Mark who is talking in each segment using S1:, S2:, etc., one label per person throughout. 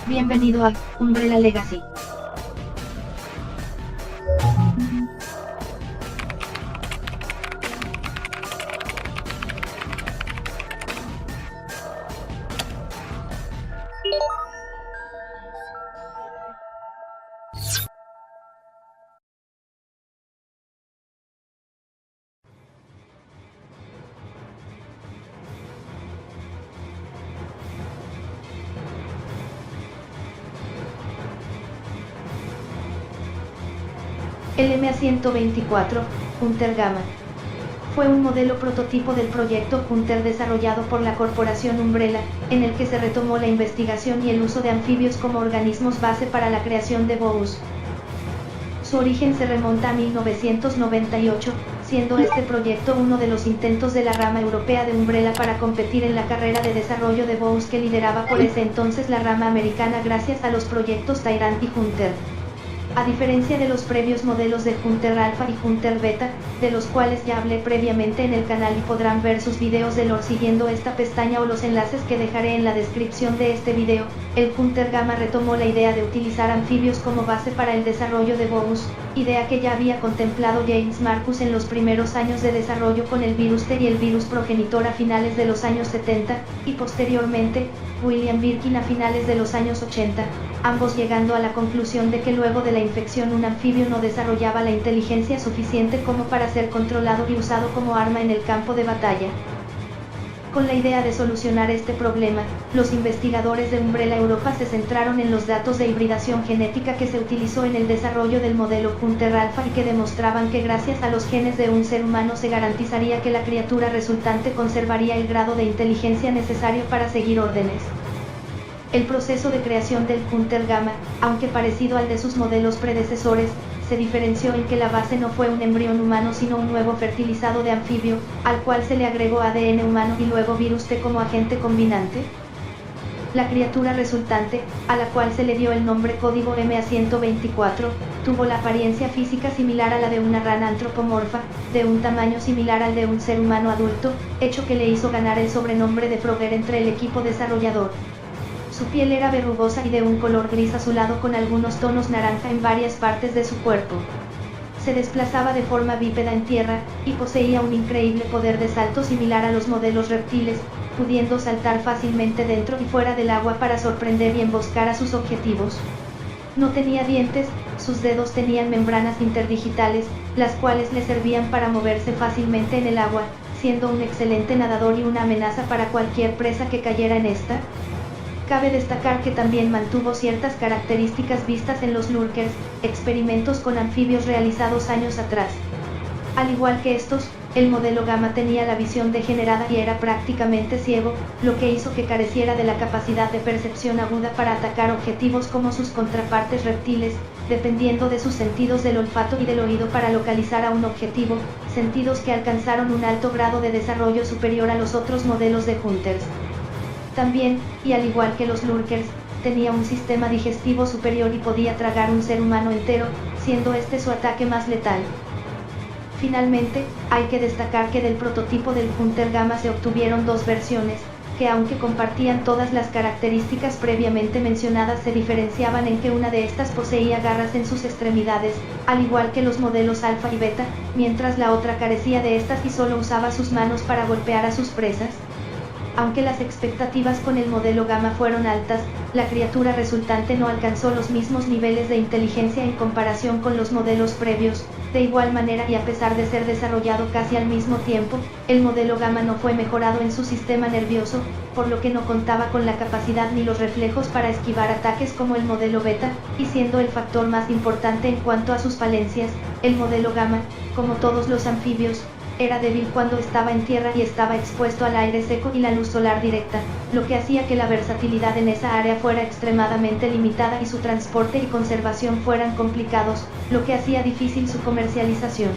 S1: Bienvenido a Umbrella Legacy. El MA-124, Hunter Gamma, fue un modelo prototipo del proyecto Hunter desarrollado por la corporación Umbrella, en el que se retomó la investigación y el uso de anfibios como organismos base para la creación de BOOs. Su origen se remonta a 1998, siendo este proyecto uno de los intentos de la rama europea de Umbrella para competir en la carrera de desarrollo de BOOs que lideraba por ese entonces la rama americana gracias a los proyectos Tyrant y Hunter. A diferencia de los previos modelos de Hunter Alpha y Hunter Beta, de los cuales ya hablé previamente en el canal y podrán ver sus videos de lore siguiendo esta pestaña o los enlaces que dejaré en la descripción de este video, el Hunter Gamma retomó la idea de utilizar anfibios como base para el desarrollo de BOOs, idea que ya había contemplado James Marcus en los primeros años de desarrollo con el virus T y el virus progenitor a finales de los años 70, y posteriormente, William Birkin a finales de los años 80, ambos llegando a la conclusión de que luego de la infección un anfibio no desarrollaba la inteligencia suficiente como para ser controlado y usado como arma en el campo de batalla. Con la idea de solucionar este problema, los investigadores de Umbrella Europa se centraron en los datos de hibridación genética que se utilizó en el desarrollo del modelo Hunter Alpha y que demostraban que gracias a los genes de un ser humano se garantizaría que la criatura resultante conservaría el grado de inteligencia necesario para seguir órdenes. El proceso de creación del Hunter Gamma, aunque parecido al de sus modelos predecesores, se diferenció en que la base no fue un embrión humano sino un huevo fertilizado de anfibio, al cual se le agregó ADN humano y luego virus T como agente combinante. La criatura resultante, a la cual se le dio el nombre código MA-124, tuvo la apariencia física similar a la de una rana antropomorfa, de un tamaño similar al de un ser humano adulto, hecho que le hizo ganar el sobrenombre de Frogger entre el equipo desarrollador. Su piel era verrugosa y de un color gris azulado con algunos tonos naranja en varias partes de su cuerpo. Se desplazaba de forma bípeda en tierra, y poseía un increíble poder de salto similar a los modelos reptiles, pudiendo saltar fácilmente dentro y fuera del agua para sorprender y emboscar a sus objetivos. No tenía dientes, sus dedos tenían membranas interdigitales, las cuales le servían para moverse fácilmente en el agua, siendo un excelente nadador y una amenaza para cualquier presa que cayera en esta. Cabe destacar que también mantuvo ciertas características vistas en los lurkers, experimentos con anfibios realizados años atrás. Al igual que estos, el modelo Gamma tenía la visión degenerada y era prácticamente ciego, lo que hizo que careciera de la capacidad de percepción aguda para atacar objetivos como sus contrapartes reptiles, dependiendo de sus sentidos del olfato y del oído para localizar a un objetivo, sentidos que alcanzaron un alto grado de desarrollo superior a los otros modelos de Hunters. También, y al igual que los lurkers, tenía un sistema digestivo superior y podía tragar un ser humano entero, siendo este su ataque más letal. Finalmente, hay que destacar que del prototipo del Hunter Gamma se obtuvieron dos versiones, que aunque compartían todas las características previamente mencionadas se diferenciaban en que una de estas poseía garras en sus extremidades, al igual que los modelos Alpha y Beta, mientras la otra carecía de estas y solo usaba sus manos para golpear a sus presas. Aunque las expectativas con el modelo Gamma fueron altas, la criatura resultante no alcanzó los mismos niveles de inteligencia en comparación con los modelos previos. De igual manera y a pesar de ser desarrollado casi al mismo tiempo, el modelo Gamma no fue mejorado en su sistema nervioso, por lo que no contaba con la capacidad ni los reflejos para esquivar ataques como el modelo Beta, y siendo el factor más importante en cuanto a sus falencias, el modelo Gamma, como todos los anfibios, era débil cuando estaba en tierra y estaba expuesto al aire seco y la luz solar directa, lo que hacía que la versatilidad en esa área fuera extremadamente limitada y su transporte y conservación fueran complicados, lo que hacía difícil su comercialización.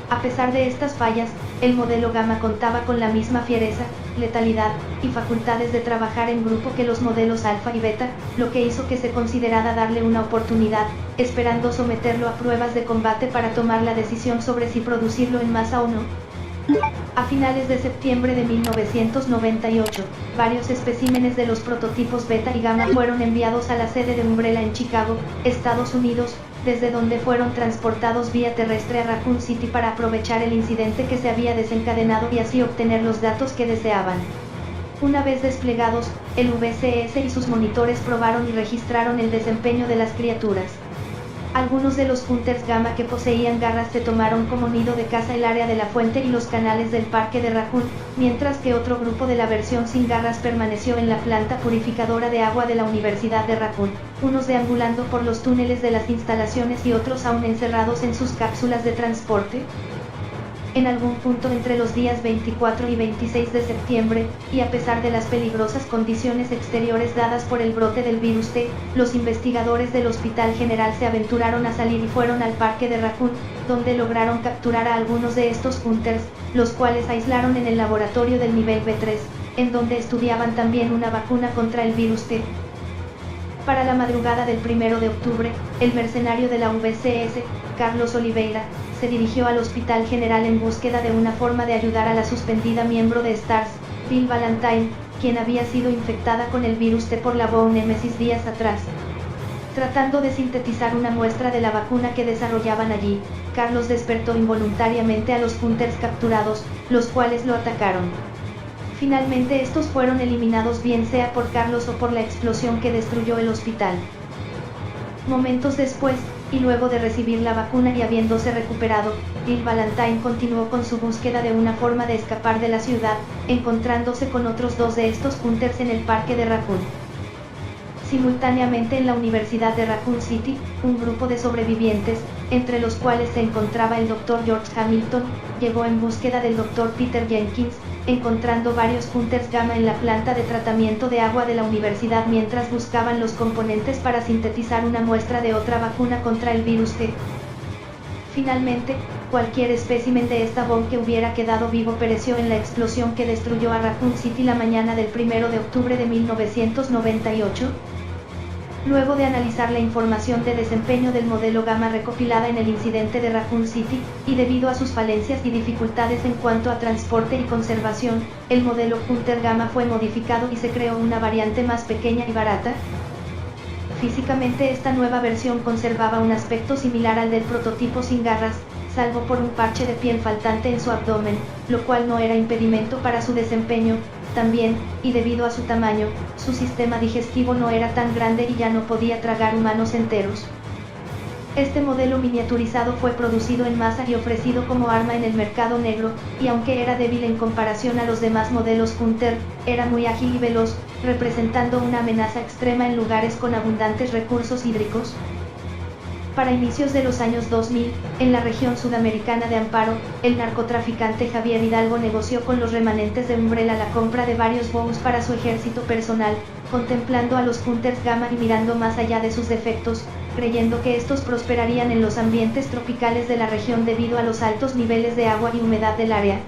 S1: A pesar de estas fallas, el modelo Gamma contaba con la misma fiereza, letalidad, y facultades de trabajar en grupo que los modelos Alpha y Beta, lo que hizo que se considerara darle una oportunidad, esperando someterlo a pruebas de combate para tomar la decisión sobre si producirlo en masa o no. A finales de septiembre de 1998, varios especímenes de los prototipos Beta y Gamma fueron enviados a la sede de Umbrella en Chicago, Estados Unidos, desde donde fueron transportados vía terrestre a Raccoon City para aprovechar el incidente que se había desencadenado y así obtener los datos que deseaban. Una vez desplegados, el VCS y sus monitores probaron y registraron el desempeño de las criaturas. Algunos de los Hunters Gamma que poseían garras se tomaron como nido de caza el área de la fuente y los canales del parque de Raccoon, mientras que otro grupo de la versión sin garras permaneció en la planta purificadora de agua de la Universidad de Raccoon, unos deambulando por los túneles de las instalaciones y otros aún encerrados en sus cápsulas de transporte. En algún punto entre los días 24 y 26 de septiembre, y a pesar de las peligrosas condiciones exteriores dadas por el brote del virus T, los investigadores del Hospital General se aventuraron a salir y fueron al parque de Raccoon, donde lograron capturar a algunos de estos Hunters, los cuales aislaron en el laboratorio del nivel B3, en donde estudiaban también una vacuna contra el virus T. Para la madrugada del 1 de octubre, el mercenario de la VCS, Carlos Oliveira, se dirigió al Hospital General en búsqueda de una forma de ayudar a la suspendida miembro de STARS, Jill Valentine, quien había sido infectada con el virus T por la Bone Nemesis días atrás. Tratando de sintetizar una muestra de la vacuna que desarrollaban allí, Carlos despertó involuntariamente a los Hunters capturados, los cuales lo atacaron. Finalmente estos fueron eliminados bien sea por Carlos o por la explosión que destruyó el hospital. Momentos después, y luego de recibir la vacuna y habiéndose recuperado, Jill Valentine continuó con su búsqueda de una forma de escapar de la ciudad, encontrándose con otros dos de estos Hunters en el parque de Raccoon. Simultáneamente en la Universidad de Raccoon City, un grupo de sobrevivientes, entre los cuales se encontraba el Dr. George Hamilton, llegó en búsqueda del Dr. Peter Jenkins, encontrando varios Hunters Gamma en la planta de tratamiento de agua de la universidad mientras buscaban los componentes para sintetizar una muestra de otra vacuna contra el virus T. Finalmente, cualquier espécimen de esta bomba que hubiera quedado vivo pereció en la explosión que destruyó a Raccoon City la mañana del 1 de octubre de 1998. Luego de analizar la información de desempeño del modelo Gamma recopilada en el incidente de Raccoon City, y debido a sus falencias y dificultades en cuanto a transporte y conservación, el modelo Hunter Gamma fue modificado y se creó una variante más pequeña y barata. Físicamente esta nueva versión conservaba un aspecto similar al del prototipo sin garras, salvo por un parche de piel faltante en su abdomen, lo cual no era impedimento para su desempeño. También, y debido a su tamaño, su sistema digestivo no era tan grande y ya no podía tragar humanos enteros. Este modelo miniaturizado fue producido en masa y ofrecido como arma en el mercado negro, y aunque era débil en comparación a los demás modelos Hunter, era muy ágil y veloz, representando una amenaza extrema en lugares con abundantes recursos hídricos. Para inicios de los años 2000, en la región sudamericana de Amparo, el narcotraficante Javier Hidalgo negoció con los remanentes de Umbrella la compra de varios bows para su ejército personal, contemplando a los Hunters Gamma y mirando más allá de sus defectos, creyendo que estos prosperarían en los ambientes tropicales de la región debido a los altos niveles de agua y humedad del área.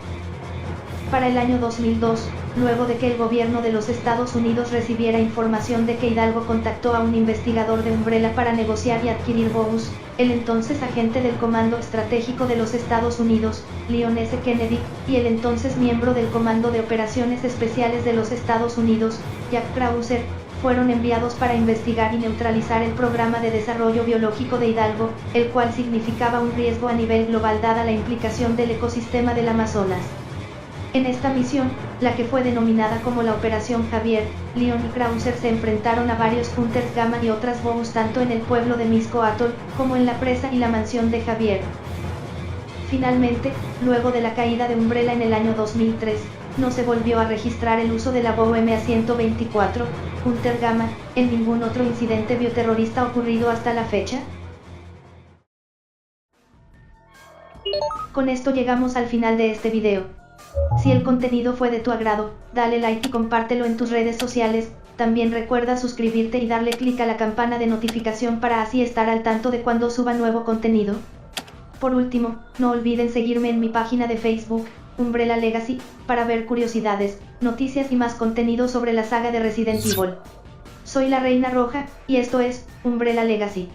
S1: Para el año 2002, luego de que el gobierno de los Estados Unidos recibiera información de que Hidalgo contactó a un investigador de Umbrella para negociar y adquirir bows, el entonces agente del Comando Estratégico de los Estados Unidos, Leon S. Kennedy, y el entonces miembro del Comando de Operaciones Especiales de los Estados Unidos, Jack Krauser, fueron enviados para investigar y neutralizar el programa de desarrollo biológico de Hidalgo, el cual significaba un riesgo a nivel global dada la implicación del ecosistema del Amazonas. En esta misión, la que fue denominada como la Operación Javier, Leon y Krauser se enfrentaron a varios Hunters Gamma y otras bows tanto en el pueblo de Misco Atoll, como en la presa y la mansión de Javier. Finalmente, luego de la caída de Umbrella en el año 2003, no se volvió a registrar el uso de la bow MA-124, Hunter Gamma, en ningún otro incidente bioterrorista ocurrido hasta la fecha. Con esto llegamos al final de este video. Si el contenido fue de tu agrado, dale like y compártelo en tus redes sociales. También recuerda suscribirte y darle clic a la campana de notificación para así estar al tanto de cuando suba nuevo contenido. Por último, no olviden seguirme en mi página de Facebook, Umbrella Legacy, para ver curiosidades, noticias y más contenido sobre la saga de Resident Evil. Soy la Reina Roja, y esto es Umbrella Legacy.